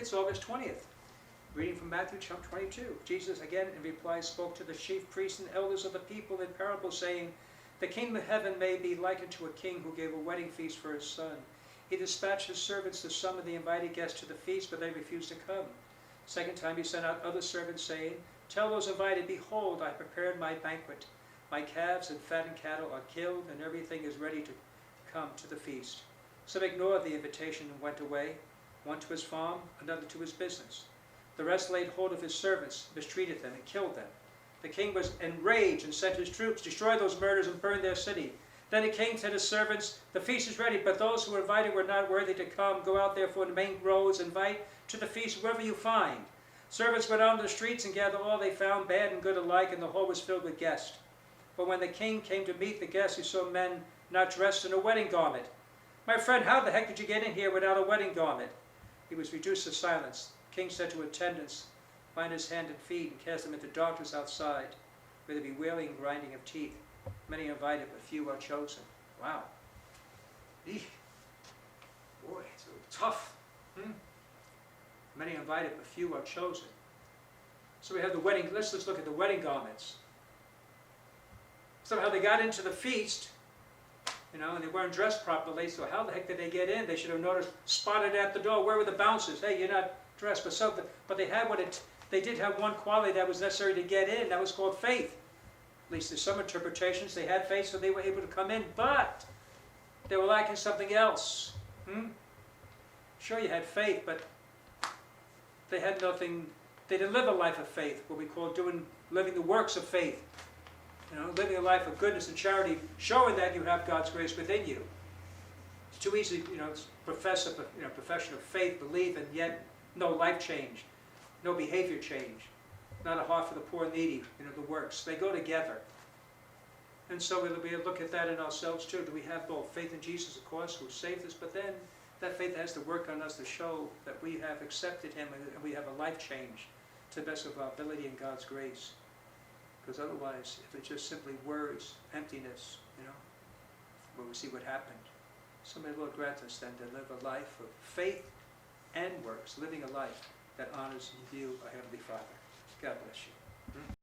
It's August 20th. Reading from Matthew chapter 22. Jesus again in reply spoke to the chief priests and elders of the people in parables, saying, the kingdom of heaven may be likened to a king who gave a wedding feast for his son. He dispatched his servants to summon the invited guests to the feast, but they refused to come. Second time he sent out other servants, saying, tell those invited, behold, I prepared my banquet. My calves and fattened cattle are killed, and everything is ready to come to the feast. Some ignored the invitation and went away, one to his farm, another to his business. The rest laid hold of his servants, mistreated them, and killed them. The king was enraged and sent his troops, destroy those murderers and burn their city. Then the king said to his servants, the feast is ready, but those who were invited were not worthy to come. Go out therefore to the main roads, invite to the feast whoever you find. Servants went out on the streets and gathered all they found, bad and good alike, and the hall was filled with guests. But when the king came to meet the guests, he saw men not dressed in a wedding garment. My friend, how the heck did you get in here without a wedding garment? He was reduced to silence. The king said to attendants, bind his hand and feet and cast him into darkness outside, where there be wailing and grinding of teeth. Many are invited, but few are chosen. Wow. Eek. Boy, it's tough. Many are invited, but few are chosen. So we have the wedding. Let's look at the wedding garments. Somehow they got into the feast, and they weren't dressed properly, so how the heck did they get in? They should have noticed, spotted at the door. Where were the bouncers? Hey, you're not dressed, but they had they did have one quality that was necessary to get in. That was called faith. At least there's some interpretations. They had faith, so they were able to come in, but they were lacking something else. Sure, you had faith, but they had nothing. They didn't live a life of faith, what we call living the works of faith. Living a life of goodness and charity, showing that you have God's grace within you. It's too easy, to profess a profession of faith, belief, and yet no life change, no behavior change, not a heart for the poor and needy. The works, they go together. And so we'll be able to look at that in ourselves too. Do we have both faith in Jesus, of course, who saved us, but then that faith has to work on us to show that we have accepted Him and we have a life change to the best of our ability in God's grace. Because otherwise, if it's just simply words, emptiness, well, we see what happened. So may the Lord grant us then to live a life of faith and works, living a life that honors you, our Heavenly Father. God bless you.